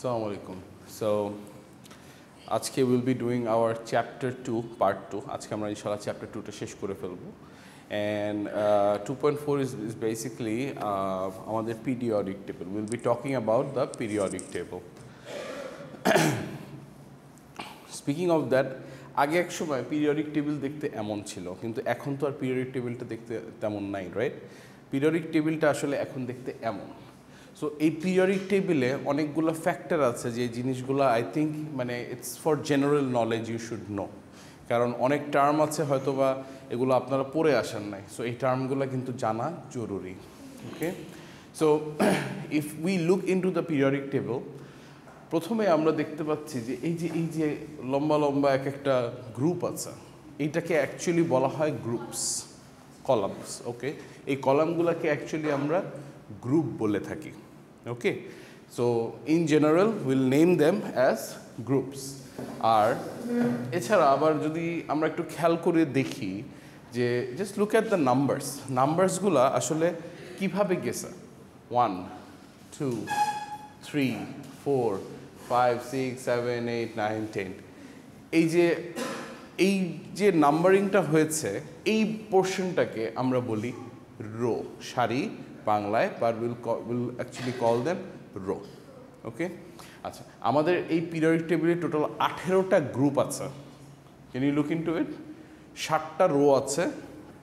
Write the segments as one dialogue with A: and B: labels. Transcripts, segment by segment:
A: Assalamu alaikum. So, আজকে we'll be doing our chapter 2 part 2. আজকে আমরা ইনশাআল্লাহ chapter 2 টা শেষ করে ফেলবো। And 2.4 is basically আমাদের periodic table. We'll be talking about the periodic table. Speaking of that, আগে এক সময় periodic table দেখতে এমন ছিল, কিন্তু এখন তো আর periodic tableটা দেখতে তেমন নাই, right? Periodic tableটা আসলে এখন দেখতে এমন। সো এই পিরিয়ডিক টেবিলে অনেকগুলো ফ্যাক্টর আছে যে জিনিসগুলো আই থিঙ্ক মানে it's for general knowledge you should know, কারণ অনেক টার্ম আছে হয়তোবা এগুলো আপনারা পড়ে আসেন নাই, সো এই টার্মগুলো কিন্তু জানা জরুরি। Okay, so if we look into the periodic table, প্রথমে আমরা দেখতে পাচ্ছি যে এই যে লম্বা লম্বা এক একটা গ্রুপ আছে, এইটাকে অ্যাকচুয়ালি বলা হয় গ্রুপস, কলামস। ওকে, এই কলামগুলোকে অ্যাকচুয়ালি আমরা গ্রুপ বলে থাকি। Okay, so in general will name them as groups. আর এছাড়া আবার যদি আমরা একটু খেয়াল করে দেখি যে জাস্ট লুক অ্যাট দ্য নাম্বারসগুলো আসলে কিভাবে গেছে, 1 2 3 4 5 6 7 8 9 10, এই যে নাম্বারিংটা হয়েছে এই পোর্শনটাকে আমরা বলি রো, সারি বাংলায়, but will actually call them row. Okay, আচ্ছা, আমাদের এই পিরিয়ডিক টেবিলে টোটাল 18টা গ্রুপ আছে। Can you look into it? 7টা রো আছে,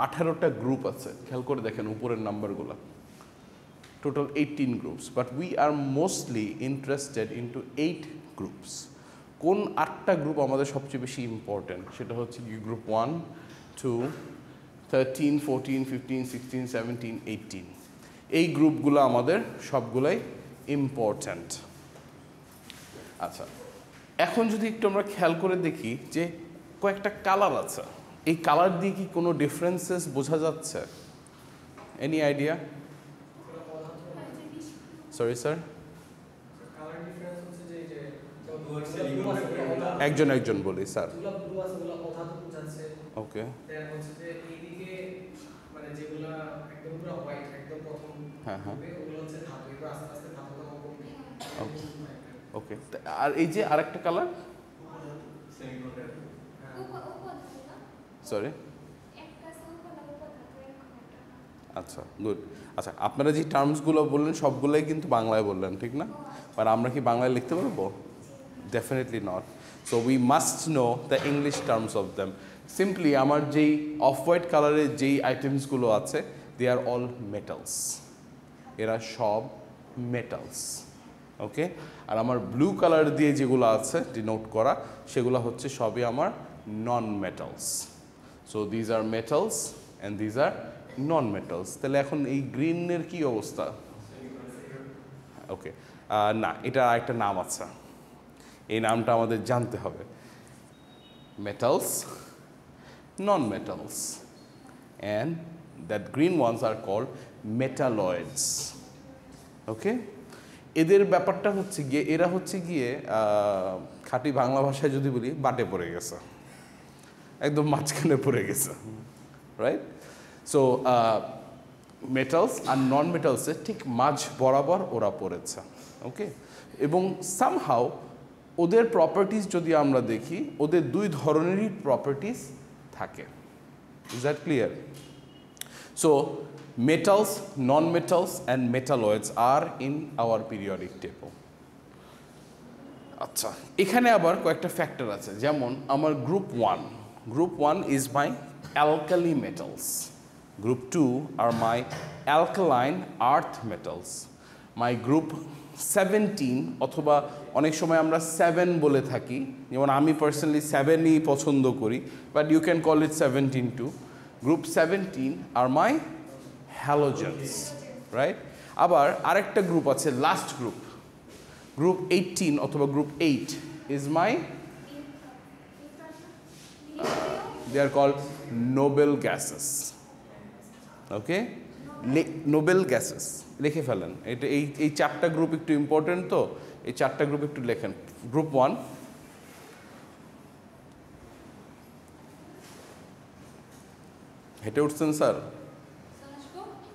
A: 18টা গ্রুপ আছে। খেয়াল করে দেখেন উপরের নাম্বারগুলো, total 18 groups, but we are mostly interested into 8 groups. কোন 8টা গ্রুপ আমাদের সবচেয়ে বেশি ইম্পর্টেন্ট সেটা হচ্ছে গ্রুপ 1 2 13 14 15 16 17 18। এই গ্রুপগুলো আমাদের সবগুলাই ইম্পর্ট্যান্ট। আচ্ছা, এখন যদি একটু আমরা খেয়াল করে দেখি যে কয়েকটা কালার আছে, এই কালার দিয়ে কি কোনো ডিফারেন্সেস বোঝা যাচ্ছে? Any idea? সরি স্যার, একজন বলি স্যার। ওকে, ওকে, আর এই যে আরেকটা কালার, সরি, আচ্ছা গুড। আচ্ছা, আপনারা যে টার্মসগুলো বললেন সবগুলোই কিন্তু বাংলায় বললেন, ঠিক না? আর আমরা কি বাংলায় লিখতে পারবো? Definitely not. So we must know the English terms of them. Simply আমার যেই অফ হোয়াইট কালারের যেই আইটেমসগুলো আছে, দে আর অল মেটালস, এরা সব মেটালস। ওকে, আর আমার ব্লু কালার দিয়ে যেগুলো আছে ডিনোট করা, সেগুলো হচ্ছে সবই আমার non metals. So these are metals and these are non metals. তাহলে এখন এই গ্রিনের কি অবস্থা? ওকে, না, এটা আরেকটা নাম আছে, এই নামটা আমাদের জানতে হবে। Metals, non metals, and that green ones are called metalloids. Okay, এদের ব্যাপারটা হচ্ছে গিয়ে এরা হচ্ছে গিয়ে খাঁটি বাংলা ভাষায় যদি বলি বাটে পড়ে গেছে, একদম মাঝখানে পড়ে গেছে, রাইট? সো মেটালস আর নন মেটালসের ঠিক মাঝ বরাবর ওরা পড়েছে। ওকে, এবং সামহাও ওদের প্রপার্টিস যদি আমরা দেখি, ওদের দুই ধরনেরই প্রপার্টিস থাকে। Is that clear? So metals, non-metals and metalloids are in our periodic table. আচ্ছা, এখানে আবার কয়েকটা ফ্যাক্টর আছে, যেমন আমার group 1 is my alkali metals, group 2 are my alkaline earth metals, my group 17 অথবা অনেক সময় আমরা 7 বলে থাকি, যেমন আমি পার্সোনালি 7ই পছন্দ করি, but you can call it 17 too. Group 17 are my halogens, right? আবার আরেকটা গ্রুপ আছে, লাস্ট গ্রুপ 18 অথবা group 8 is my, they are called noble gases. Okay, noble gases লিখে ফেলেন, এটা এই 4টা গ্রুপ একটু ইম্পর্টেন্ট, তো এই 4টা গ্রুপ একটু লেখেন। গ্রুপ 1, হেঁটে উঠছেন স্যার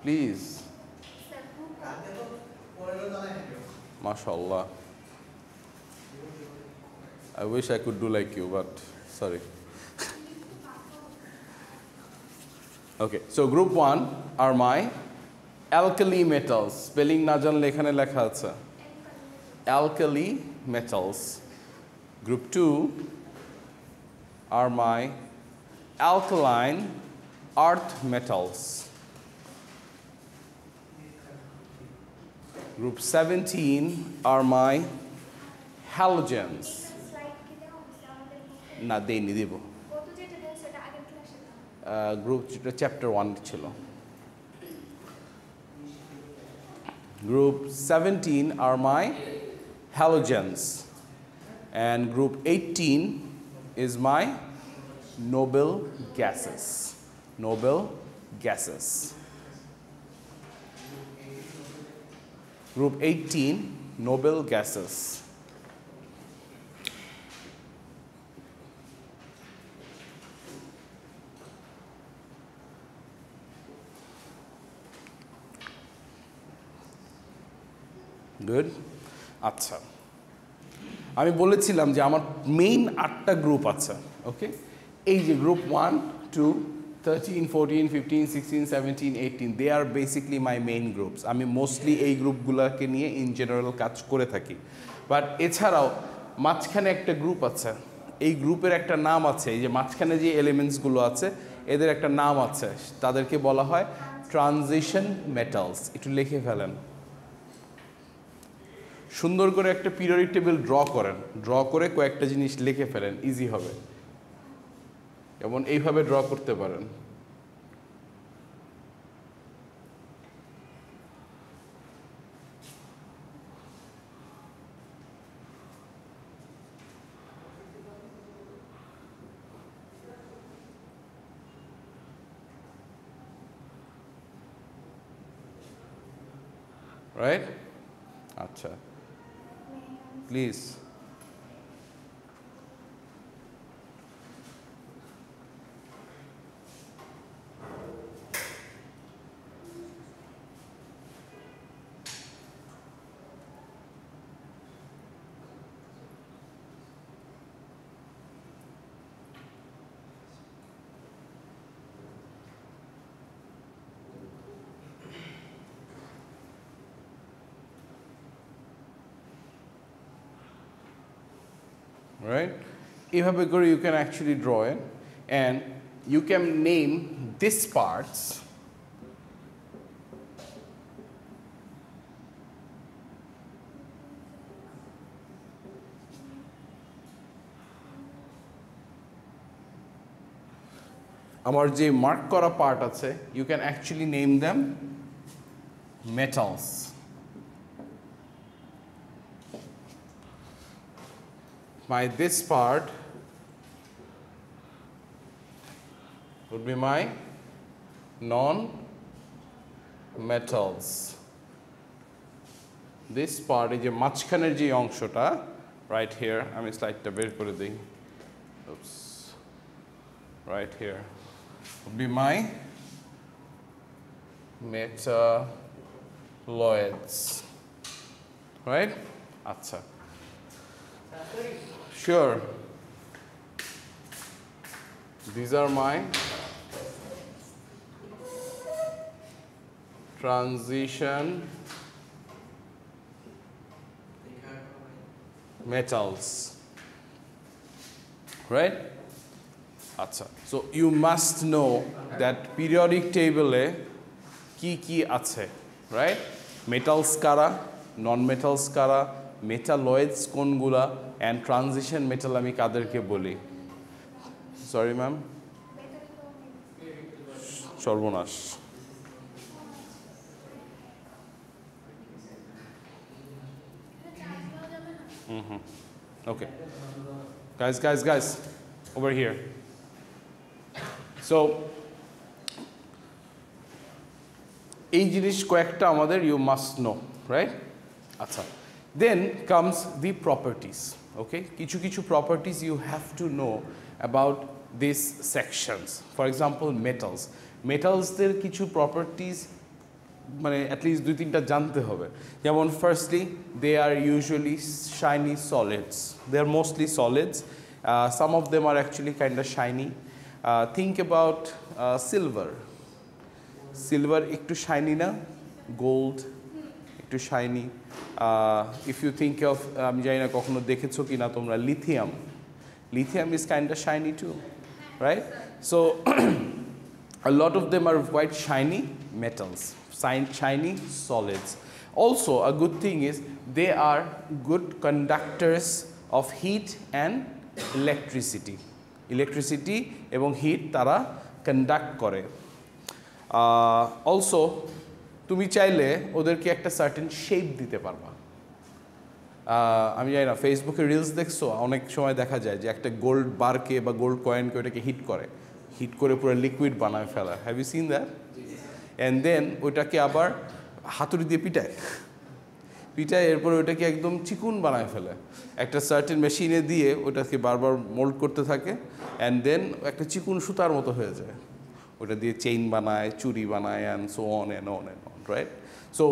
A: প্লিজ? মাশাআল্লাহ, I wish I could do like you, but sorry. Okay, so group 1 are my alkali metals. Spelling na janle ekhane lekha ache. Alkali metals. Group 2 are my alkaline earth metals. Group 17 are my halogens. Na দেইনি দেব group chapter 1 ছিল Group 17 are my halogens and group 18 is my noble gases. Noble gases. Group 18 noble gases. Good. আচ্ছা আমি বলেছিলাম যে আমার main 8টা group আছে ওকে এই যে group 1 2 13 14 15 16 17 18 they are basically my main groups আমি মোস্টলি এই গ্রুপগুলোকে নিয়ে ইন জেনারেল কাজ করে থাকি বাট এছাড়াও মাঝখানে একটা গ্রুপ আছে এই গ্রুপের একটা নাম আছে এই যে মাঝখানে যে এলিমেন্টসগুলো আছে এদের একটা নাম আছে তাদেরকে বলা হয় ট্রানজিশন মেটালস একটু লিখে ফেলেন সুন্দর করে একটা পিরিয়ডিক টেবিল ড্র করেন ড্র করে কয়েকটা জিনিস লিখে ফেলেন ইজি হবে যেমন এইভাবে ড্র করতে পারেন রাইট আচ্ছা Please. Right? এভাবে করে you can actually draw it and you can name these parts আমার যে মার্ক করা পার্ট আছে you can actually name them metals my this part would be my non-metals. This part is a মাঝখানের যে অংশটা right here আমি স্লাইডটা বের করে দেই oops right here would be my metalloids right আচ্ছা sure these are my transition metals right acha so you must know that periodic table e ki ache right metals kara non metals kara metalloids কোনগুলা and transition metal আমি কাদেরকে বলি sorry ma'am সর্বনাশ okay guys over here so এই জিনিস কয়েকটা আমাদের you must know right আচ্ছা then comes the properties okay কিছু properties you have to know about these sections for example metals দের কিছু properties মানে অ্যাটলিস্ট 2-3টা জানতে হবে। যেমন firstly they are usually shiny solids, they are mostly solids, some of them are actually kind of shiny. Think about silver, silver একটু shiny না, gold একটু shiny. If you think of, আমি জানি না কখনো দেখেছো কি না তোমরা, lithium, lithium is kind of shiny too, right? So a lot of them are quite shiny metals, shiny solids. Also a good thing is they are good conductors of heat and electricity. Electricity এবং heat তারা conduct করে। Also তুমি চাইলে ওদেরকে একটা certain shape দিতে পারবা। আমি জানি না ফেসবুকে রিলস দেখছো, অনেক সময় দেখা যায় যে একটা গোল্ড বারকে বা গোল্ড কয়েনকে ওটাকে হিট করে পুরো লিকুইড বানায় ফেলা। Have you seen that? And then ওইটাকে আবার হাতুড়ি দিয়ে পিটায় এরপরে ওইটাকে একদম চিকুন বানায় ফেলে, একটা সার্টেন মেশিনে দিয়ে ওটাকে বারবার মোল্ড করতে থাকে, অ্যান্ড দেন একটা চিকুন সুতার মতো হয়ে যায়। ওটা দিয়ে চেইন বানায়, চুড়ি বানায়, and so on and on and on, right? So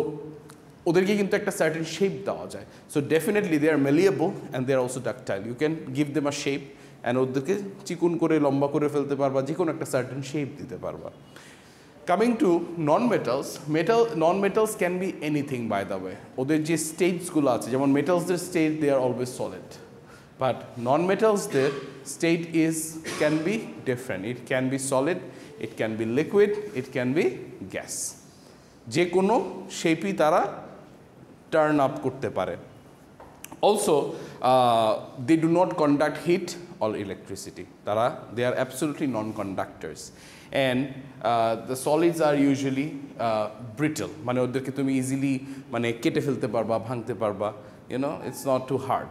A: ওদেরকে কিন্তু একটা সার্টেন শেপ দেওয়া যায়। So definitely they are malleable and they are also ductile. You can give them a shape and ওদেরকে চিকুন করে লম্বা করে ফেলতে পারবা, যে কোনো একটা সার্টেন শেপ দিতে পারবা। Coming to non metals, non metals can be anything by the way. ওদের যে স্টেটসগুলো আছে, যেমন মেটালসদের state they are always solid, but non মেটালসদের state can be different. It can be solid, it can be liquid, it can be gas. যে কোনো শেপই তারা টার্ন আপ করতে পারে। Also they do not conduct heat or electricity, তারা they are absolutely non conductors. And the solids R usually brittle, মানে ওদেরকে তুমি ইজিলি মানে কেটে ফেলতে পারবা, ভাঙতে পারবা, you know, it's not too hard.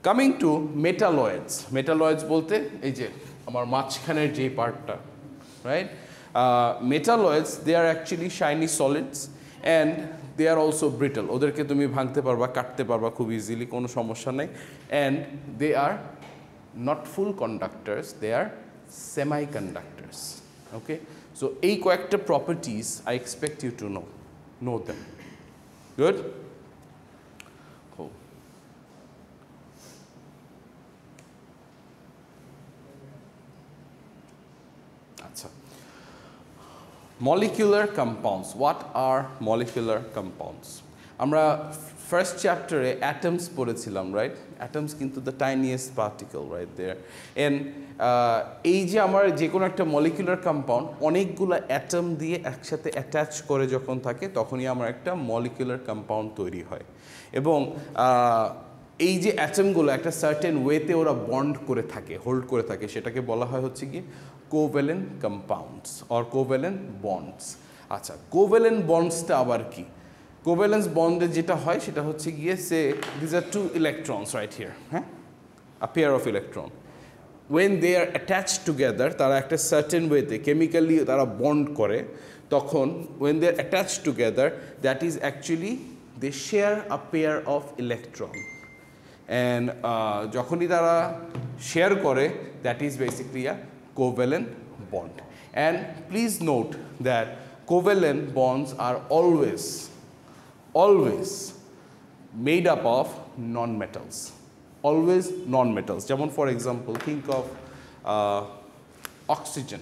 A: Coming to metalloids, metalloids বলতে এই যে আমার মাঝখানের যে পার্টটা, right? Metalloids they are actually shiny solids and they are also brittle. ওদেরকে তুমি ভাঙতে পারবা, কাটতে পারবা খুব ইজিলি, কোনো সমস্যা নেই। And they are not full conductors, they are semiconductors. Okay, so এই কয়েকটা properties I expect you to know them. Good? আচ্ছা, molecular compounds. What are molecular compounds? আমরা ফার্স্ট চ্যাপ্টারে অ্যাটমস পড়েছিলাম, রাইট? অ্যাটমস কিন্তু the tiniest particle, right there. And এই যে আমার যে কোনো একটা মলিকুলার কম্পাউন্ড অনেকগুলো অ্যাটম দিয়ে একসাথে অ্যাটাচ করে যখন থাকে, তখনই আমার একটা মলিকুলার কম্পাউন্ড তৈরি হয়। এবং এই যে অ্যাটমগুলো একটা সার্টেন ওয়েতে ওরা বন্ড করে থাকে, হোল্ড করে থাকে, সেটাকে বলা হয় হচ্ছে কি covalent compounds or covalent bonds. আচ্ছা, কোভ্যালেন্ট বন্ডসটা আবার কি? কোভ্যালেন্স বন্ডে যেটা হয় সেটা হচ্ছে গিয়ে say these are two electrons right here, হ্যাঁ, a pair of electron. When they are attached together, তারা একটা সার্টেন ওয়েতে কেমিক্যালি তারা বন্ড করে, তখন when they are attached together that is actually they share a pair of electron. And যখনই তারা share করে, that is basically a covalent bond. And please note that covalent bonds are always made up of non-metals. Always non-metals. যেমন for example, think of oxygen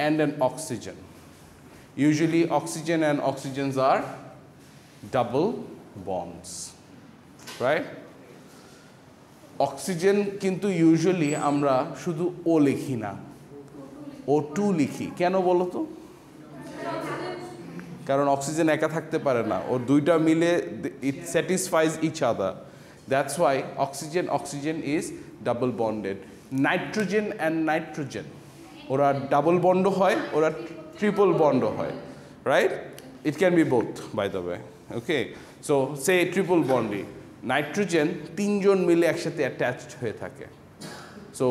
A: and an oxygen. Usually oxygen and oxygens are double bonds, right? Oxygen কিন্তু usually আমরা শুধু ও লিখি না, O2 লিখি। কেন বলো তো? কারণ অক্সিজেন একা থাকতে পারে না, ওর দুইটা মিলে it satisfies each other. That's why oxygen is double bonded. Nitrogen and nitrogen ওরা ডাবল বন্ডও হয়, ওরা ট্রিপল বন্ডও হয়, right? It can be both by the way. Okay, so say triple বন্ডই নাইট্রোজেন তিনজন মিলে একসাথে অ্যাটাচড হয়ে থাকে। সো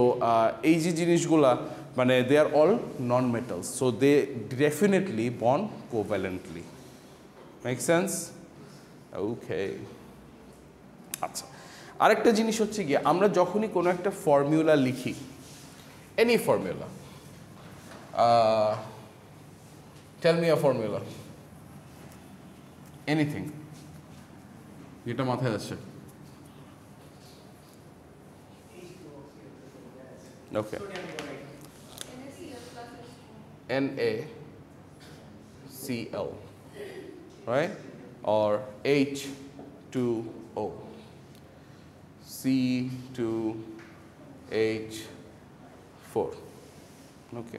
A: এই যে জিনিসগুলা মানে they are all non metals, so they definitely bond covalently. Make sense? Okay, আচ্ছা, আরেকটা জিনিস হচ্ছে গিয়ে আমরা যখনই কোনো একটা ফর্মুলা লিখি, any formula, tell me a formula, anything যেটা মাথায় আসে। ওকে, NaCl, right? Or H2O, C2H4. ওকে,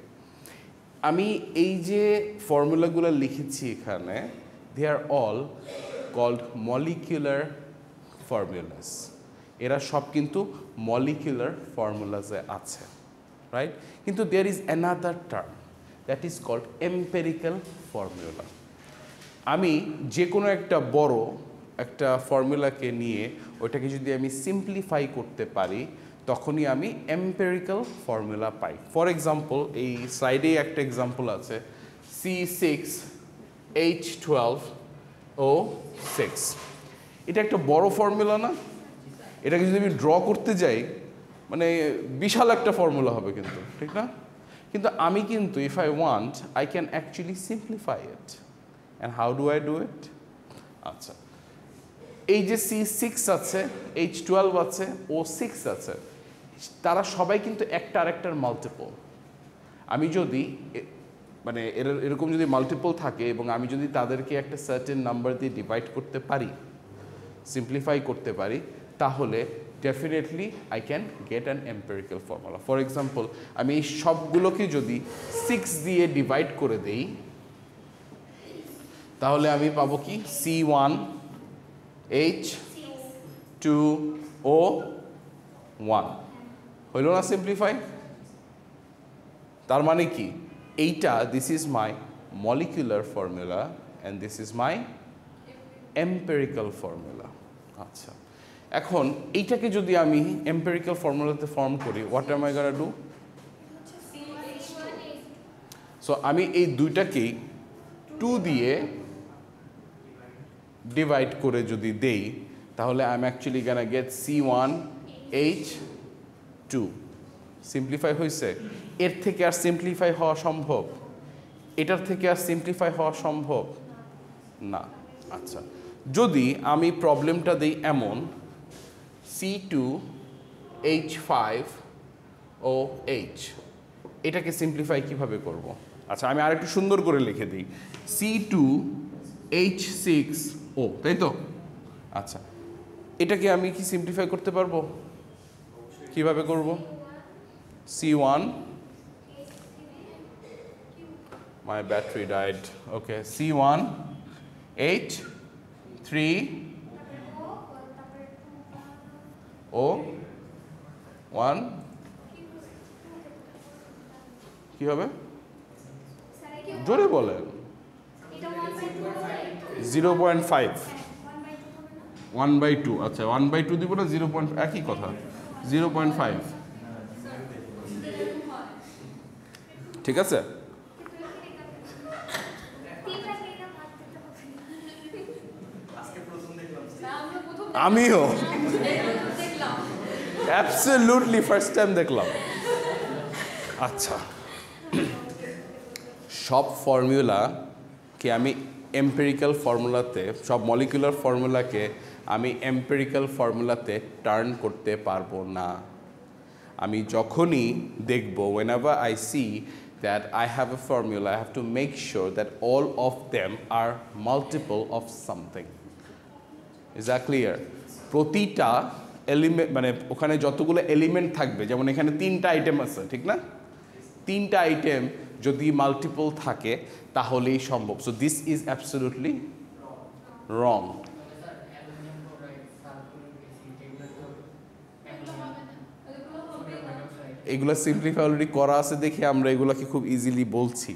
A: আমি এই যে ফর্মুলাগুলো লিখেছি এখানে, they are all called molecular formulas. এরা সব কিন্তু মলিকুলার ফর্মুলাসে আছে, রাইট? কিন্তু there is another term that is called empirical formula. আমি যে কোনো একটা বড় একটা ফর্মুলাকে নিয়ে ওইটাকে যদি আমি সিম্পলিফাই করতে পারি, তখনই আমি empirical formula pi. For example, এই স্লাইডেই একটা এক্সাম্পল আছে, C6H12O6। এটা একটা বড় ফর্মুলা না? এটাকে যদি আমি ড্র করতে যাই, মানে বিশাল একটা ফর্মুলা হবে কিন্তু, ঠিক না? কিন্তু আমি কিন্তু if I want, I can actually simplify it. And how do I do it? আচ্ছা, এই যে C6 আছে, H12 আছে, O6 আছে, তারা সবাই কিন্তু একটা আরেকটার মাল্টিপল। আমি যদি মানে এরকম যদি মাল্টিপল থাকে এবং আমি যদি তাদেরকে একটা সার্টেন নাম্বার দিয়ে ডিভাইড করতে পারি, সিম্পলিফাই করতে পারি, তাহলে definitely I can get an empirical formula. For example, আমি এই সবগুলোকে যদি 6 দিয়ে ডিভাইড করে দেই, তাহলে আমি পাবো কি? C1H2O1। হইল না সিম্পলিফাই? তার মানে কি, এইটা this is my molecular formula and this is my empirical formula. আচ্ছা, এখন এইটাকে যদি আমি এম্পেরিক্যাল ফর্মুলাতে ফর্ম করি, what M I gonna do? So আমি এই দুইটাকেই 2 দিয়ে ডিভাইড করে যদি দেই, তাহলে I am actually gonna gate C1H2। Simplify হয়েছে? এর থেকে আর সিম্পলিফাই হওয়া সম্ভব? এটার থেকে আর সিম্পলিফাই হওয়া সম্ভব না। আচ্ছা, যদি আমি প্রবলেমটা দিই এমন, C2H5OH, এটাকে সিম্পলিফাই কিভাবে করব? আচ্ছা, আমি আরেকটু সুন্দর করে লিখে দিই, C2H6O, তাই তো? আচ্ছা, এটাকে আমি কি সিম্পলিফাই করতে পারবো? কিভাবে করব? C1, my battery died. Okay, C1H3O1 কি হবে? জোরে বলেন। 0.5, 1/2। আচ্ছা, 1/2 দিব না 0. একই কথা, 0.5। ঠিক আছে? আমিও অ্যাবসলিউটলি ফার্স্ট টাইম দেখলাম। আচ্ছা, সব ফর্মুলাকে আমি এম্পেরিক্যাল ফর্মুলাতে, সব মলিকুলার ফর্মুলাকে আমি এম্পেরিক্যাল ফর্মুলাতে টার্ন করতে পারবো না। আমি যখনই দেখব, whenever I see that I have a formula, I have to make sure that all of them are multiple of something. Is that clear? প্রতিটা এলিমেন্ট, মানে ওখানে যতগুলো এলিমেন্ট থাকবে, যেমন এখানে 3টা আইটেম আছে, ঠিক না? 3টা আইটেম যদি মাল্টিপল থাকে তাহলেই সম্ভব। সো দিস ইজ অ্যাবসলিউটলি রং। এগুলো সিম্পলিফাই অলরেডি করা আছে দেখে আমরা এগুলোকে খুব ইজিলি বলছি,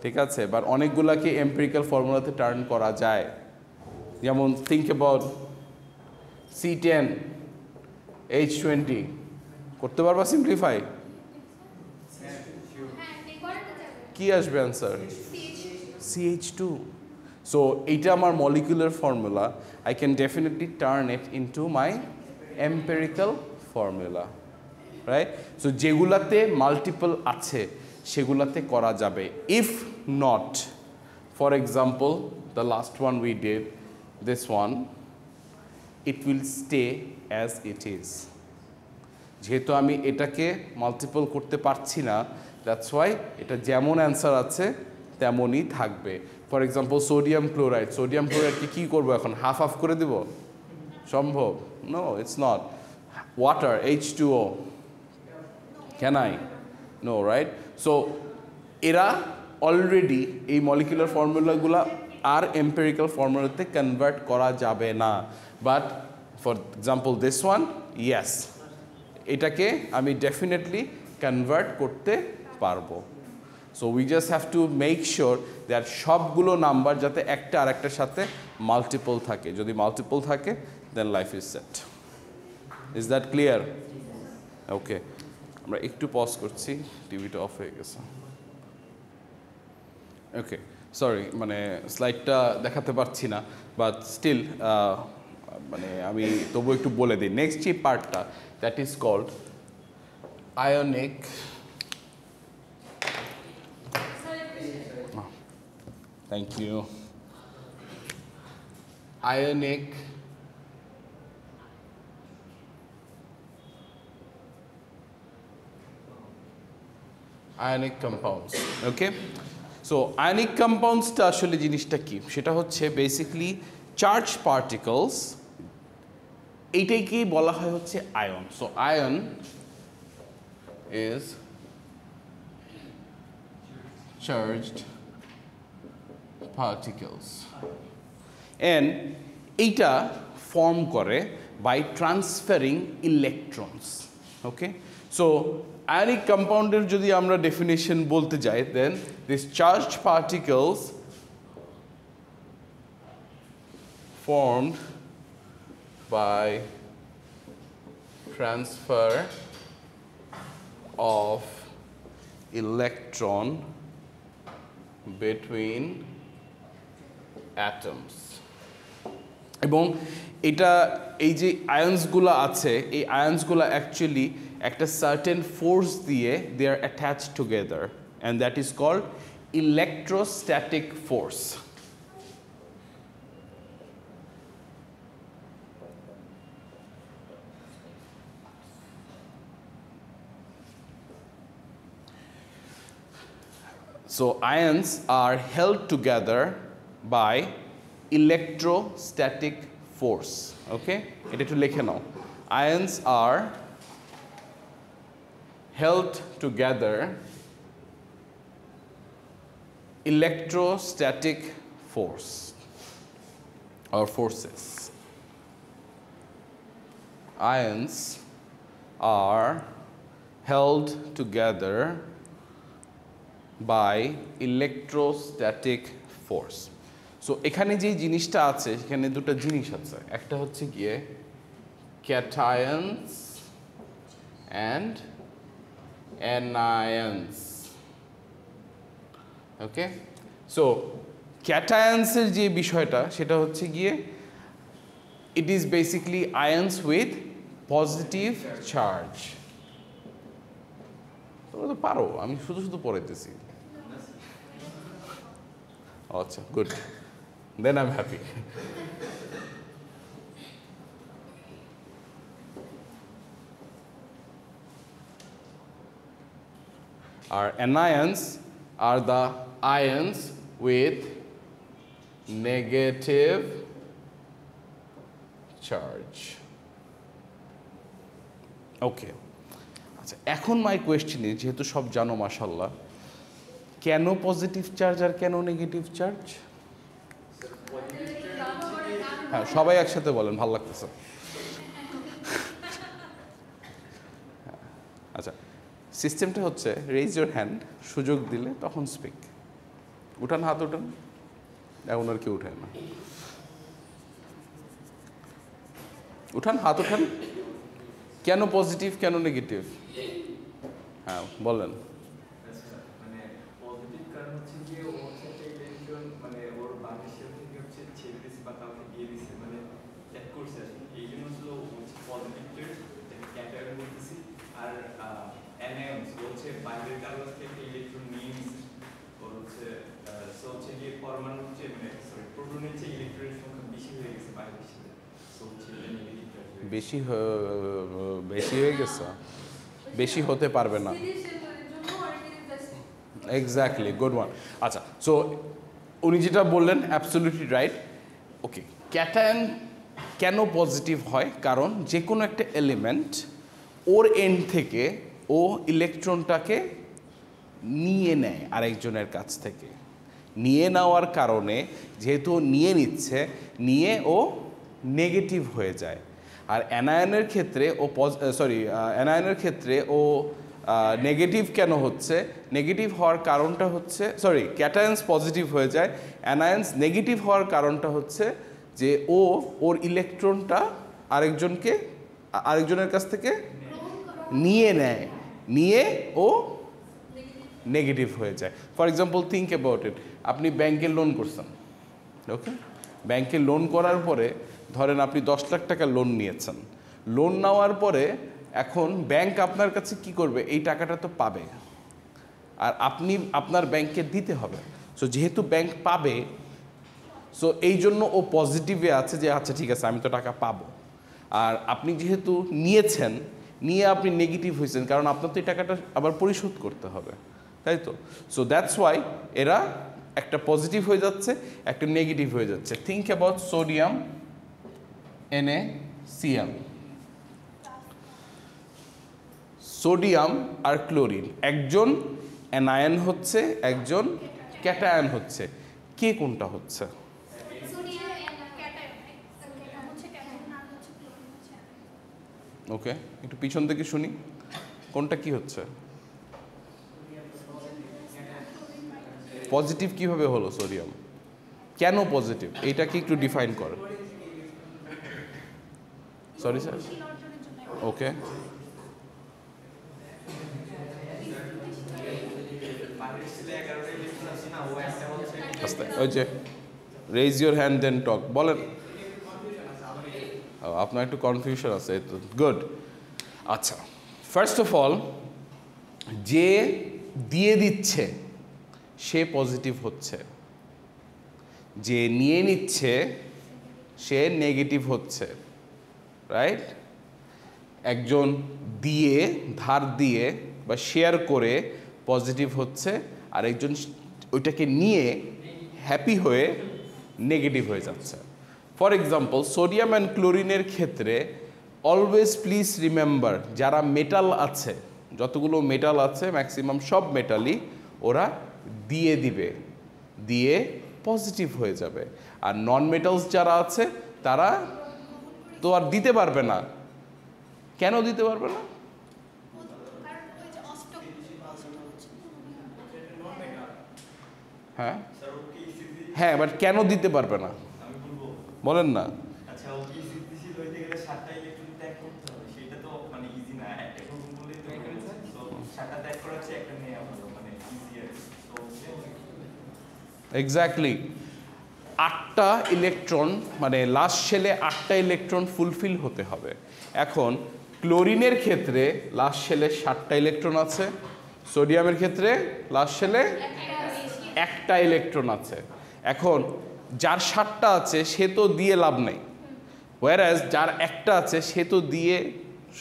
A: ঠিক আছে? বাট অনেকগুলোকে এম্পিরিক্যাল ফর্মুলাতে টার্ন করা যায়। যেমন থিঙ্ক অ্যাবাউট C10H20, করতে পারবা সিম্পলিফাই? কি আসবে অ্যান্সার? CH2। সো এইটা আমার molecular formula, I can definitely turn it into my empirical formula, right? So যেগুলাতে মাল্টিপল আছে সেগুলাতে করা যাবে। If not, For example, the last one we did, this one, it will stay as it is. যেহেতু আমি এটাকে multiple করতে পারছি না, দ্যাটস ওয়াই এটা যেমন অ্যান্সার আছে তেমনই থাকবে। ফর এক্সাম্পল সোডিয়াম ক্লোরাইডকে কী করবো এখন, হাফ হাফ করে দেব? সম্ভব? No, it's not. Water, H2O, can I? No, right? So এরা অলরেডি এই মলিকুলার ফর্মুলাগুলো আর এম্পেরিক্যাল ফর্মুলাতে কনভার্ট করা যাবে না। But for example this one, yes, এটাকে আমি ডেফিনেটলি কনভার্ট করতে পারবো। So we just have to make sure that সবগুলো নাম্বার যাতে একটা আর একটার সাথে মাল্টিপল থাকে। যদি মাল্টিপল থাকে then life is set. Is that clear? Okay, আমরা একটু পজ করছি, টিভিটা অফ হয়ে গেছে। ওকে, সরি, মানে স্লাইডটা দেখাতে পারছি না, বাট স্টিল মানে আমি তবু একটু বলে দিই। নেক্সট যে পার্টটা, that is called ionic thank you ionic compounds. Okay, so ionic compounds টা আসলে জিনিসটা কি, সেটা হচ্ছে বেসিক্যালি চার্জ পার্টিকলস, এইটাকেই বলা হয় হচ্ছে ion. So ion is charged particles and এইটা ফর্ম করে by transferring electrons. Okay, so ionic compound-এর যদি আমরা ডেফিনেশন বলতে যাই, then these charged particles formed by transfer of electron between atoms. এবং এটা এই যে আয়ন্সগুলো আছে, এই আয়ন্সগুলো অ্যাকচুয়ালি একটা সার্টেন ফোর্স দিয়ে they are attached together, and that is called electrostatic force. So ions are held together by electrostatic force. Okay, এটা একটু লিখে নাও। Ions are held together electrostatic force or forces. Ions are held together by electrostatic force. So এখানে যে জিনিসটা আছে, সেখানে দুটো জিনিস আছে, একটা হচ্ছে গিয়ে ক্যাটায়ন্স অ্যান্ড অ্যানায়ন্স। ওকে, সো ক্যাটায়ন্সের যে বিষয়টা, সেটা হচ্ছে গিয়ে it is basically আয়ন্স with positive charge. তোমরা তো পারো, আমি শুধু শুধু পড়াইতেছি। আচ্ছা, good, then I'm happy. Our anions are the ions with negative charge. Okay. আচ্ছা, এখন মাই কোয়েশ্চেন ইজ, যেহেতু সব জানো মাশাআল্লাহ, কেন পজিটিভ চার্জ আর কেন নেগেটিভ চার্জ? হ্যাঁ, সবাই একসাথে বলেন, ভালো লাগতেছে। আচ্ছা, সিস্টেমটা হচ্ছে রেইজ ইউর হ্যান্ড, সুযোগ দিলে তখন স্পিক। উঠান, হাত উঠান, এখন আর কেউ উঠায় না। উঠান, হাত উঠান। কেন পজিটিভ, কেন নেগেটিভ? হ্যাঁ, বলেন।
B: বাইরের কাগজ থেকে ইলেকট্রন নিয়ে নিছে, ওর হচ্ছে গিয়ে পরমাণু
A: বেশি বেশি হয়ে গেছে, বেশি হতে পারবে না। Exactly, good one. আচ্ছা, সো উনি যেটা বললেন অ্যাবসলিউটলি রাইট। ওকে, ক্যাটায়ন কেন পজিটিভ হয়? কারণ যে কোনো একটা এলিমেন্ট ওর এন্ড থেকে ও ইলেকট্রনটাকে নিয়ে নেয় আরেকজনের কাছ থেকে। নিয়ে নেওয়ার কারণে যেহেতু নিয়ে নিচ্ছে, নিয়ে ও নেগেটিভ হয়ে যায়। আর অ্যানায়নের ক্ষেত্রে ও অ্যানায়নের ক্ষেত্রে ও নেগেটিভ কেন হচ্ছে? নেগেটিভ হওয়ার কারণটা হচ্ছে, ক্যাটায়ন্স পজিটিভ হয়ে যায়, অ্যানায়ন্স নেগেটিভ হওয়ার কারণটা হচ্ছে যে ও ওর ইলেকট্রনটা আরেকজনের কাছ থেকে নিয়ে নেয়, নিয়ে ও নেগেটিভ হয়ে যায়। For example, think about it. আপনি ব্যাংকে লোন করছেন, ওকে? ব্যাংকে লোন করার পরে ধরেন আপনি 10 লাখ টাকা লোন নিয়েছেন। লোন নেওয়ার পরে এখন ব্যাংক আপনার কাছে কি করবে? এই টাকাটা তো পাবে, আর আপনি আপনার ব্যাংকে দিতে হবে। সো যেহেতু ব্যাংক পাবে, সো এই জন্য ও পজিটিভে আছে যে আচ্ছা ঠিক আছে, আমি তো টাকা পাবো। আর আপনি যেহেতু নিয়েছেন, নিয়ে আপনি নেগেটিভ হয়েছেন, কারণ আপনার তো এই টাকাটা আবার পরিশোধ করতে হবে, তাই তো? সো দ্যাটস ওয়াই এরা একটা পজিটিভ হয়ে যাচ্ছে, একটা নেগেটিভ হয়ে যাচ্ছে। Think about sodium NaCl। Sodium R chlorine, একজন অ্যানায়ন হচ্ছে, একজন ক্যাটায়ন হচ্ছে। কে কোনটা হচ্ছে? ওকে, একটু পিছন থেকে শুনি, কোনটা কি হচ্ছে? পজিটিভ কিভাবে হলো সোডিয়াম? কেন পজিটিভ? এইটা কি একটু ডিফাইন করে। Sorry sir. ওকে, ওই যে রেজ ইউর হ্যান্ড দেন টক, বলেন। আপনার একটু কনফিউশন আছে, গুড। আচ্ছা, ফার্স্ট অফ অল, যে দিয়ে দিচ্ছে সে পজিটিভ হচ্ছে, যে নিয়ে নিচ্ছে সে নেগেটিভ হচ্ছে, রাইট? একজন দিয়ে, ধার দিয়ে বা শেয়ার করে পজিটিভ হচ্ছে, আর একজন ওইটাকে নিয়ে হ্যাপি হয়ে নেগেটিভ হয়ে যাচ্ছে। ফর এক্সাম্পল, সোডিয়াম অ্যান্ড ক্লোরিনের ক্ষেত্রে অলওয়েজ প্লিজ রিমেম্বার, যারা মেটাল আছে, যতগুলো মেটাল আছে ম্যাক্সিমাম সব মেটালই ওরা দিয়ে দিবে, দিয়ে পজিটিভ হয়ে যাবে। আর নন মেটালস যারা আছে তারা তো আর দিতে পারবে না। কেন দিতে পারবে না? হ্যাঁ হ্যাঁ, বাট কেন দিতে পারবে না বলেন না। এক্স্যাক্টলি, 8টা ইলেকট্রন, মানে লাস্ট শেলে 8টা ইলেকট্রন ফুলফিল হতে হবে। এখন ক্লোরিনের ক্ষেত্রে লাস্ট শেলে 7টা ইলেকট্রন আছে, সোডিয়ামের ক্ষেত্রে লাস্ট শেলে 1টা ইলেকট্রন আছে। এখন যার 7টা আছে সে তো দিয়ে লাভ নেই, ওয়ারাজ যার 1টা আছে সে তো দিয়ে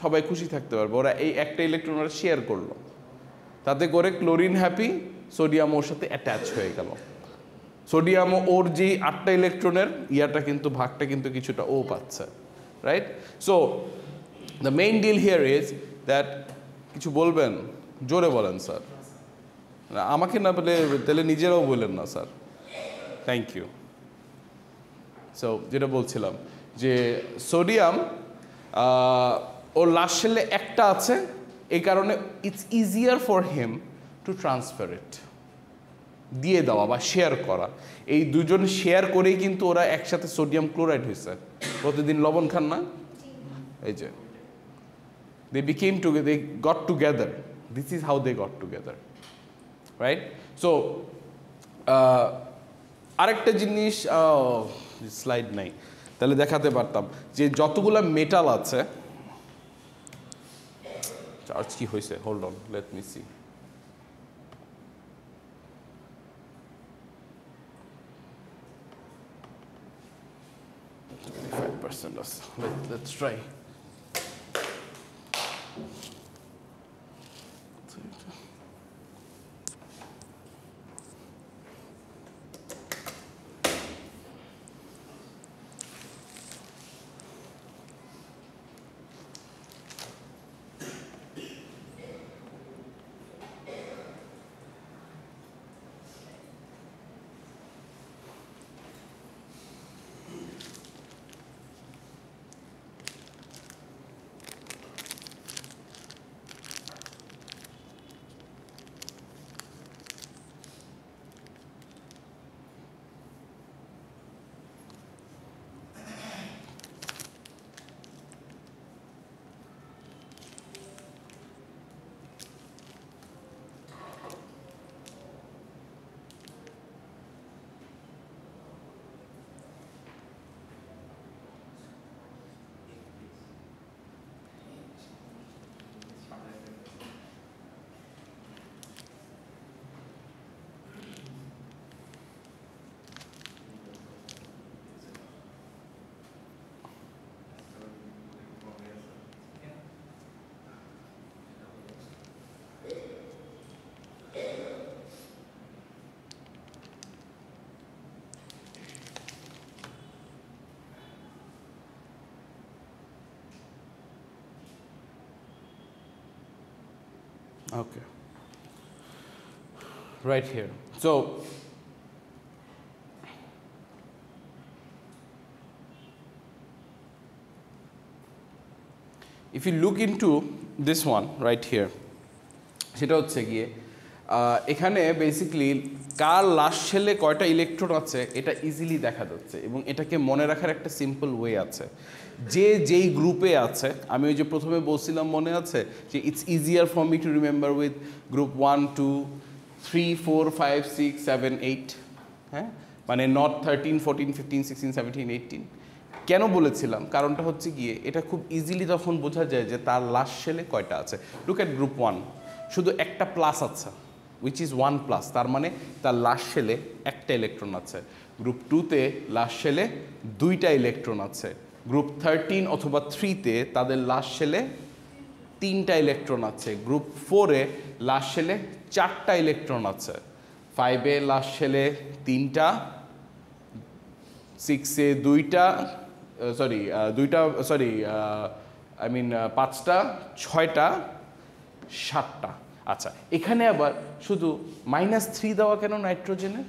A: সবাই খুশি থাকতে পারবে। ওরা এই 1টা ইলেকট্রন ওরা শেয়ার করলো, তাতে করে ক্লোরিন হ্যাপি, সোডিয়াম ওর সাথে অ্যাটাচ হয়ে গেল। সোডিয়াম ওর যে 8টা ইলেকট্রনের ইয়াটা কিন্তু ভাগটা কিন্তু কিছুটা ও পাচ্ছে, right? So the main deal here is that, কিছু বলবেন? জোরে বলেন স্যার, আমাকে না বলে তাহলে নিজেরাও বললেন না স্যার। Thank you. সো যেটা বলছিলাম যে সোডিয়াম ওর লাস্ট শেলে 1টা আছে, এই কারণে it's easier for him to transfer it, দিয়ে দেওয়া বা শেয়ার করা। এই দুজন শেয়ার করেই কিন্তু ওরা একসাথে সোডিয়াম ক্লোরাইড হয়েছে। প্রতিদিন লবণ খান না? এই যে they became together, they got together. This is how they got together, right? So আরেকটা জিনিস, স্লাইড নাই, তাহলে দেখাতে পারতাম যে যতগুলো মেটাল আছে, চার্জ কি হয়েছে, hold on, let me see. Let's try. Okay. Right here. So if you look into this one right here, সেটা হচ্ছে গিয়ে এখানে বেসিক্যালি কার লাস্ট শেলে কয়টা ইলেকট্রন আছে এটা ইজিলি দেখা যাচ্ছে, এবং এটাকে মনে রাখার একটা সিম্পল ওয়ে আছে। যেই গ্রুপে আছে, আমি ওই যে প্রথমে বলছিলাম মনে আছে যে it's easier for me to remember with group 1 2 3 4 5 6 7 8, হ্যাঁ, মানে নট 13 14 15 16 17 18। কেন বলেছিলাম? কারণটা হচ্ছে গিয়ে এটা খুব ইজিলি তখন বোঝা যায় যে তার লাস্ট শেলে কয়টা আছে। লুক অ্যাট গ্রুপ 1, শুধু একটা প্লাস আছে, উইচ ইজ 1 প্লাস, তার মানে তার লাস্ট শেলে একটা ইলেকট্রন আছে। গ্রুপ 2তে লাস্ট শেলে 2টা ইলেকট্রন আছে। গ্রুপ 13 অথবা 3তে তাদের লাস্ট শেলে 3টা ইলেকট্রন আছে। গ্রুপ 4-এ লাস্ট শেলে 4টা ইলেকট্রন আছে। 5-এ লাস্ট শেলে 3টা, 6-এ 2টা, আই মিন 5টা, 6টা, 7টা। আচ্ছা, এখানে আবার শুধু -3 দেওয়া কেন নাইট্রোজেনে?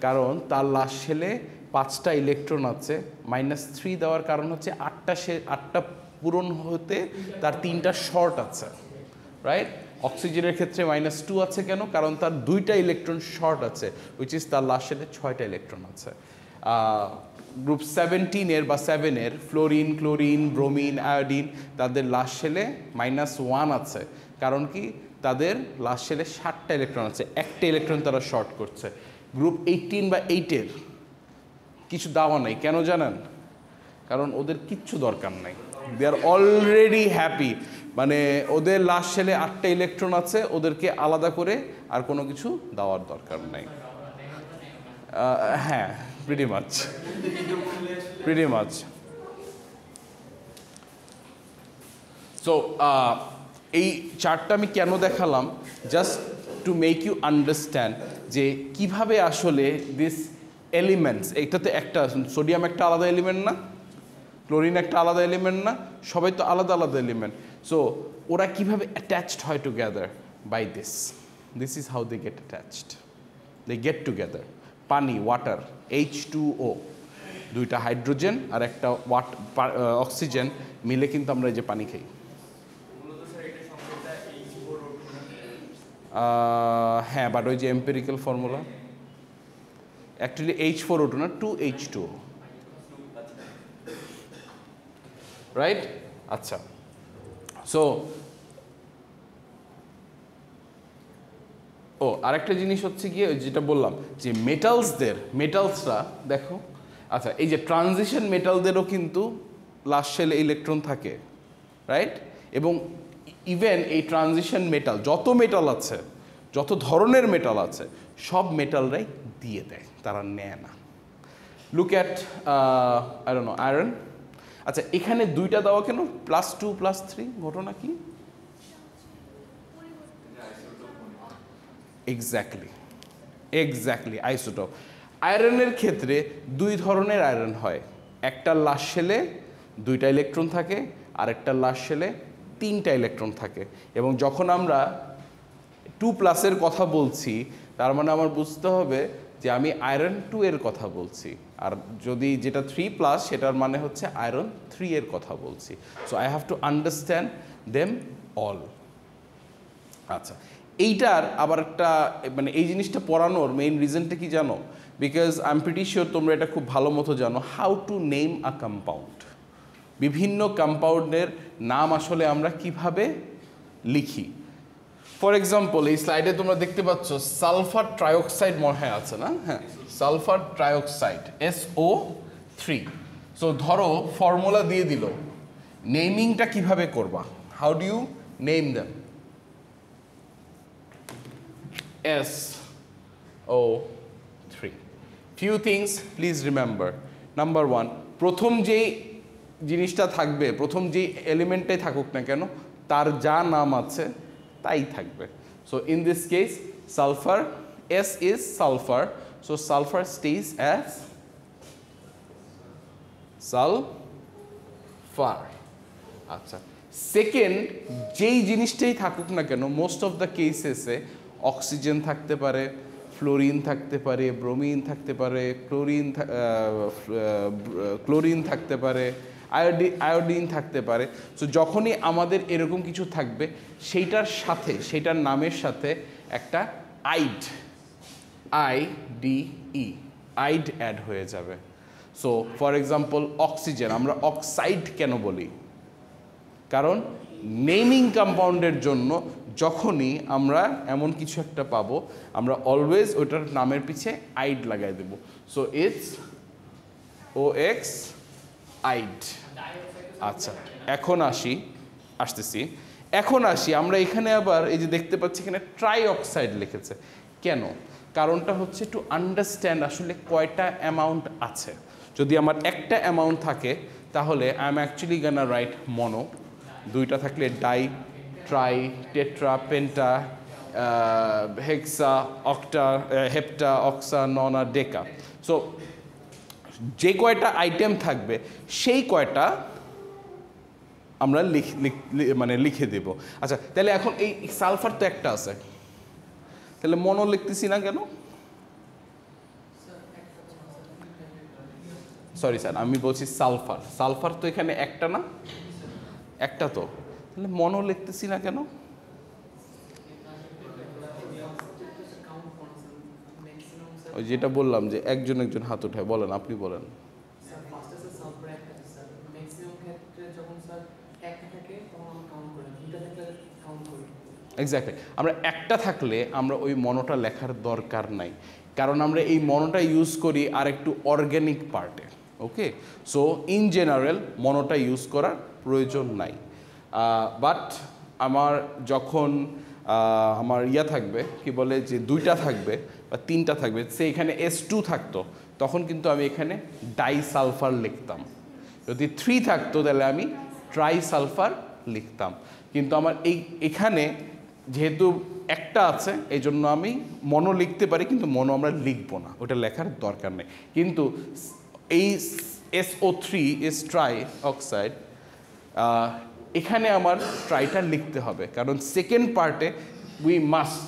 A: কারণ তার লাস্ট শেলে 5টা ইলেকট্রন আছে। -3 দেওয়ার কারণ হচ্ছে 8টা পূরণ হতে তার 3টা শর্ট আছে, রাইট? অক্সিজেনের ক্ষেত্রে -2 আছে কেন? কারণ তার 2টা ইলেকট্রন শর্ট আছে, উইচ ইজ তার লাস্ট শেলে 6টা ইলেকট্রন আছে। গ্রুপ 17-এর বা 7-এর ফ্লোরিন, ক্লোরিন, ব্রোমিন, আয়োডিন, তাদের লাস্ট শেলে -1 আছে। কারণ কি? তাদের লাস্ট শেলে 7টা ইলেকট্রন আছে, একটা ইলেকট্রন তারা শর্ট করছে। গ্রুপ 18 বা 8-এর কিছু দেওয়া নাই, কেন জানেন? কারণ ওদের কিচ্ছু দরকার নাই, দে আর অলরেডি হ্যাপি। মানে ওদের লাস্ট শেলে 8টা ইলেকট্রন আছে, ওদেরকে আলাদা করে আর কোনো কিছু দেওয়ার দরকার নাই। হ্যাঁ, pretty much. So এই চার্টটা আমি কেন দেখালাম? Just to make you understand যে কিভাবে আসলে দিস এলিমেন্টস, এইটাতে একটা সোডিয়াম একটা আলাদা এলিমেন্ট না, ক্লোরিন একটা আলাদা এলিমেন্ট না, সবাই তো আলাদা আলাদা এলিমেন্ট। সো ওরা কিভাবে অ্যাটাচড হয় together? By this is how they get attached, they get together. পানি, ওয়াটার, H2O, 2টা হাইড্রোজেন আর একটা অক্সিজেন মিলে কিন্তু আমরা এই যে পানি খাই। হ্যাঁ, বাট ওই যে এম্পিরিক্যাল ফর্মুলা অ্যাকচুয়ালি H4O2 না, 2H2O, রাইট? আচ্ছা, সো আরেকটা জিনিস হচ্ছে গিয়ে যেটা বললাম যে মেটালসরা দেখো, আচ্ছা, এই যে ট্রানজিশন মেটালদেরও কিন্তু লাস্ট শেলে ইলেকট্রন থাকে, রাইট? এবং ইভেন এই ট্রানজিশন মেটাল, যত মেটাল আছে, যত ধরনের মেটাল আছে, সব মেটালরাই দিয়ে দেয়, তারা নেয় না। Look at I don't know, iron. আচ্ছা, এখানে 2টা দেওয়া কেন? +2 +3, ঘটনা কি? Exactly isotope. আয়রনের ক্ষেত্রে 2 ধরনের আয়রন হয়, একটা লাস্ট শেলে 2টা ইলেকট্রন থাকে, আর একটা লাস্ট শেলে 3টা ইলেকট্রন থাকে। এবং যখন আমরা 2+ কথা বলছি, তার মানে আমার বুঝতে হবে যে আমি আয়রন 2 এর কথা বলছি, আর যদি যেটা 3+, সেটার মানে হচ্ছে আয়রন 3 এর কথা বলছি। So I have to understand them all. আচ্ছা, এইটার আবার একটা, মানে এই জিনিসটা পড়ানোর মেইন রিজনটা কি জানো? Because I am pretty sure তোমরা এটা খুব ভালো মতো জানো, how to name a compound. বিভিন্ন কম্পাউন্ডের নাম আসলে আমরা কিভাবে লিখি। ফর এক্সাম্পল, এই স্লাইডে তোমরা দেখতে পাচ্ছ সালফার ট্রাইঅক্সাইড মনে হয় আছে না? হ্যাঁ, সালফার ট্রাইঅক্সাইড, SO3। সো ধরো ফর্মুলা দিয়ে দিল, নেমিংটা কিভাবে করবা? How do you name them? SO3. Few things please remember. Number 1, প্রথম যেই জিনিসটা থাকবে, প্রথম যেই এলিমেন্টটাই থাকুক না কেন, তার যা নাম আছে তাই থাকবে। So in this case sulphur, S is sulfur, so sulfur stays as sulfur. আচ্ছা, সেকেন্ড, যেই জিনিসটাই থাকুক না কেন, মোস্ট অফ দ্য কেসেসে অক্সিজেন থাকতে পারে, ফ্লোরিন থাকতে পারে, ব্রোমিন থাকতে পারে, ক্লোরিন থাকতে পারে, আয়োডিন থাকতে পারে। সো যখনই আমাদের এরকম কিছু থাকবে, সেইটার সাথে, সেইটার নামের সাথে একটা আইড, IDE, আইড অ্যাড হয়ে যাবে। সো ফর এক্সাম্পল অক্সিজেন আমরা অক্সাইড কেন বলি? কারণ নেমিং কম্পাউন্ডের জন্য যখনই আমরা এমন কিছু একটা পাবো, আমরা অলওয়েজ ওটার নামের পিছে আইড লাগাই দেব। So it's OX ide. আচ্ছা, এখন আসি আমরা এখানে আবার এই যে দেখতে পাচ্ছি এখানে ট্রাই অক্সাইড লিখেছে কেন? কারণটা হচ্ছে টু আন্ডারস্ট্যান্ড আসলে কয়টা অ্যামাউন্ট আছে। যদি আমার একটা অ্যামাউন্ট থাকে তাহলে I am actually gonna write mono, দুইটা থাকলে di, tri, tetra, penta, hexa, octa, hepta, oxa, nona, deca. So যে কয়টা আইটেম থাকবে সেই কয়টা আমরা মানে লিখে দেব। আচ্ছা, তাহলে এখন এই সালফার তো একটা আছে, তাহলে মনো লিখতেছি না কেন? সরি স্যার, আমি বলছি সালফার তো এখানে একটা না, একটা তো, তাহলে মনো লিখতেছি না কেন? ওই যেটা বললাম যে একজন হাত উঠায়, বলেন, আপনি বলেন। এক্স্যাক্টলি, আমরা একটা থাকলে আমরা ওই মনোটা লেখার দরকার নাই, কারণ আমরা এই মনোটা ইউজ করি আর একটু অর্গ্যানিক পার্টে। ওকে, সো ইন জেনারেল মনোটা ইউজ করার প্রয়োজন নাই। বাট আমার যখন আমার থাকবে, কি বলে যে দুইটা থাকবে বা তিনটা থাকবে, সে এখানে S2 থাকতো, তখন কিন্তু আমি এখানে ডাইসালফার লিখতাম। যদি 3 থাকতো তাহলে আমি ট্রাইসালফার লিখতাম। কিন্তু আমার এখানে যেহেতু একটা আছে, এই জন্য আমি মনো লিখতে পারি, কিন্তু মনো আমরা লিখবো না, ওটা লেখার দরকার নেই। কিন্তু এই SO3 ইজ ট্রাই অক্সাইড, এখানে আমার ট্রাইটা লিখতে হবে, কারণ সেকেন্ড পার্টে we must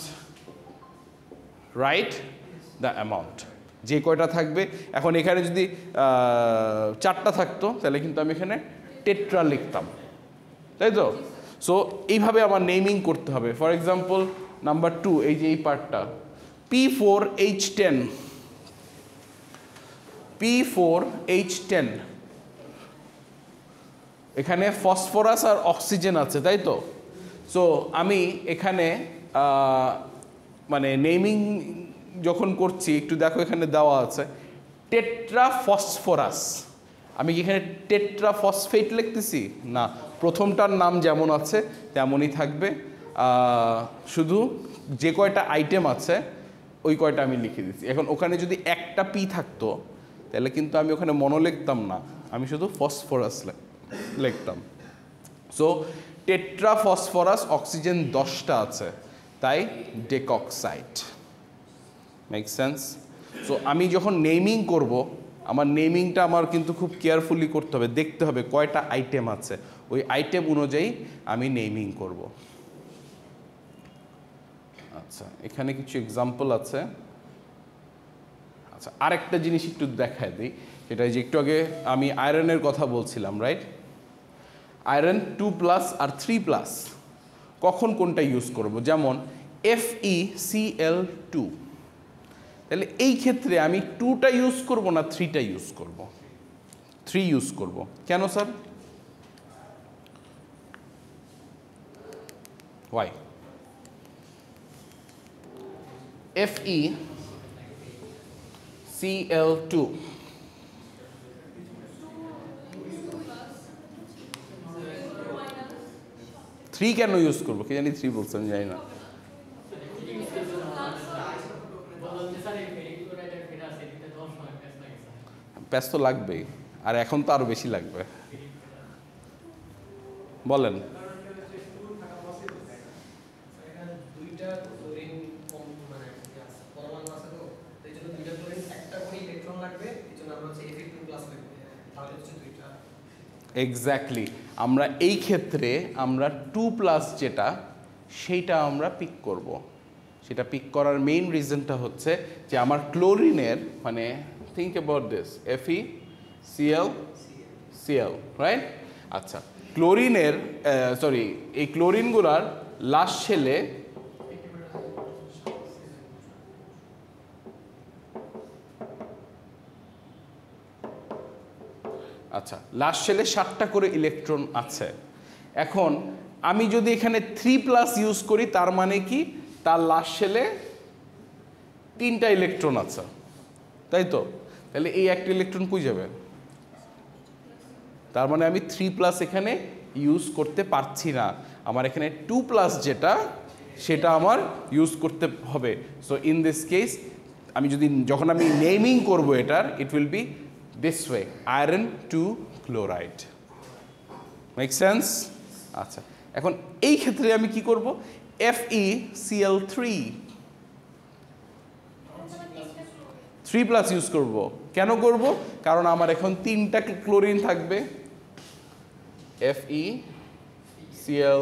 A: write the amount, যে কয়টা থাকবে। এখন এখানে যদি 4টা থাকতো তাহলে কিন্তু আমি এখানে টেট্রা লিখতাম, তাই তো? সো এইভাবে আমার নেমিং করতে হবে। ফর এক্সাম্পল নাম্বার 2, এই যে এই পার্টটা P4H10, P4H10, এখানে ফসফরাস আর অক্সিজেন আছে, তাই তো? সো আমি এখানে মানে নেমিং যখন করছি, একটু দেখো এখানে দেওয়া আছে টেট্রা ফসফরাস। আমি কি এখানে টেট্রা ফসফেট লিখতেছি? না, প্রথমটার নাম যেমন আছে তেমনই থাকবে, শুধু যে কয়টা আইটেম আছে ওই কয়টা আমি লিখে দিচ্ছি। এখন ওখানে যদি একটা পি থাকতো তাহলে কিন্তু আমি ওখানে মনো লিখতাম না, আমি শুধু ফসফরাস লিখতাম। সো টেট্রা ফসফরাস, অক্সিজেন 10টা আছে, তাই ডেকক্সাইড। Make sense? সো আমি যখন নেমিং করব, আমার নেমিংটা আমার কিন্তু খুব কেয়ারফুলি করতে হবে, দেখতে হবে কয়টা আইটেম আছে, ওই আইটেম অনুযায়ী আমি নেমিং করব। আচ্ছা, এখানে কিছু এক্সাম্পল আছে। আচ্ছা, আরেকটা জিনিস একটু দেখায় দিই, সেটা যে একটু আগে আমি আয়রনের কথা বলছিলাম, রাইট? আয়রন 2+ আর 3+, কখন কোনটা ইউজ করব? যেমন FeCl2, তাহলে এই ক্ষেত্রে আমি 2টা ইউজ করব না 3টা ইউজ করব? 3 ইউজ করব। কেন স্যার? ওয়াই? FeCl2, থ্রি কেন ইউজ করবো? কি জানি 3 বলছেন, জানি না। প্যাস তো লাগবেই, আর এখন তো আরো বেশি লাগবে। বলেন। এক্স্যাক্টলি, আমরা এই ক্ষেত্রে আমরা 2+ যেটা সেইটা আমরা পিক করব। সেটা পিক করার মেইন রিজনটা হচ্ছে যে আমার ক্লোরিনের মানে think about this FeCl right. আচ্ছা, ক্লোরিনের এই ক্লোরিনগুলার লাস্ট শেলে আচ্ছা লাস্ট শেলে 7টা করে ইলেকট্রন আছে। এখন আমি যদি এখানে 3+ ইউজ করি তার মানে কি তার লাস্ট শেলে 3টা ইলেকট্রন আছে, তাই তো? তাহলে এই একটা ইলেকট্রন কই যাবে? তার মানে আমি 3+ এখানে ইউজ করতে পারছি না, আমার এখানে 2+ যেটা সেটা আমার ইউজ করতে হবে। সো ইন দিস কেস আমি যখন আমি নেমিং করব এটার, it will be this way, iron 2 chloride. Make sense? আচ্ছা, এখন এই ক্ষেত্রে আমি কি করব? FeCl3 3+ ইউজ করব। কেন করব? কারণ আমার এখন 3টা ক্লোরিন থাকবে। FeCl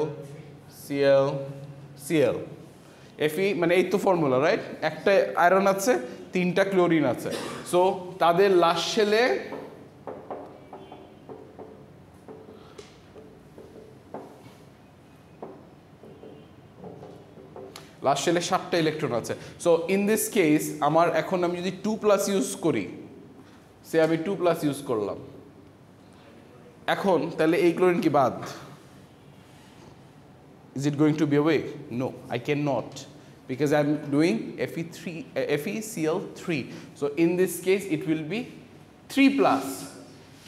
A: Fe মানে এই তো ফর্মুলা রাইট, একটা আয়রন আছে 3টা ক্লোরিন আছে। সো তাদের লাস্ট শেলে লাস্ট শেলে 7টা ইলেকট্রন আছে। সো ইন দিস কেস আমার এখন আমি যদি 2+ ইউজ করি, সে আমি 2+ ইউজ করলাম, এখন তাহলে এই ক্লোরিন কি বাদ? Is it going to be away? No, I cannot, because I'm doing FeCl3. So in this case it will be 3+.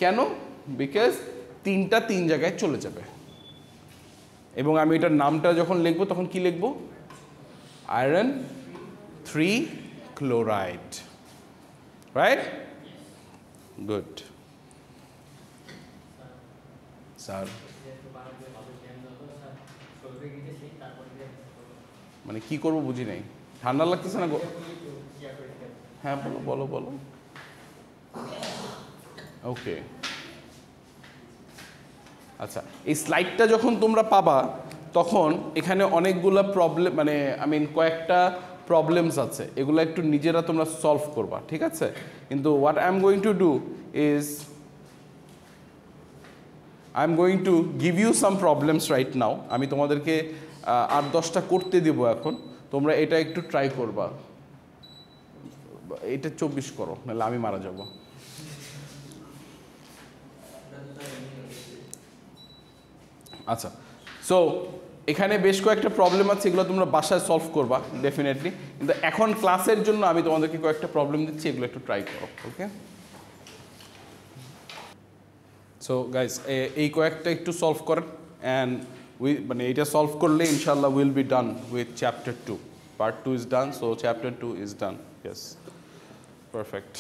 A: কেন? Because 3টা 3 জায়গায় চলে যাবে, এবং আমি এটার নামটা যখন লিখবো তখন কি লিখবো? Iron 3 chloride, right? Good sir. মানে কি করবো বুঝি নাই, ঠান্ডা লাগতেছে না? হ্যাঁ বলো বলো বলো। ওকে, আচ্ছা এই স্লাইডটা যখন তোমরা পাবা তখন এখানে অনেকগুলো প্রবলেম মানে কয়েকটা প্রবলেমস আছে, এগুলো একটু নিজেরা তোমরা সলভ করবা, ঠিক আছে? কিন্তু what I am going to do is I am going to give you some problems right now. আমি তোমাদেরকে 8-10টা করতে দেব এখন, তোমরা এটা একটু ট্রাই করবা। এটা 24 করো, নাহলে আমি মারা যাব। আচ্ছা, সো এখানে বেশ কয়েকটা প্রবলেম আছে, এগুলো তোমরা বাসায় সলভ করবা ডেফিনেটলি, কিন্তু এখন ক্লাসের জন্য আমি তোমাদেরকে কয়েকটা প্রবলেম দিচ্ছি, এগুলো একটু ট্রাই করো। ওকে, সো গাইস এই কয়েকটা একটু সলভ করেন, অ্যান্ড এটা সলভ করলে ইনশাল্লাহ will be done with chapter 2। Part 2 is done, so chapter 2 is done. Yes, perfect.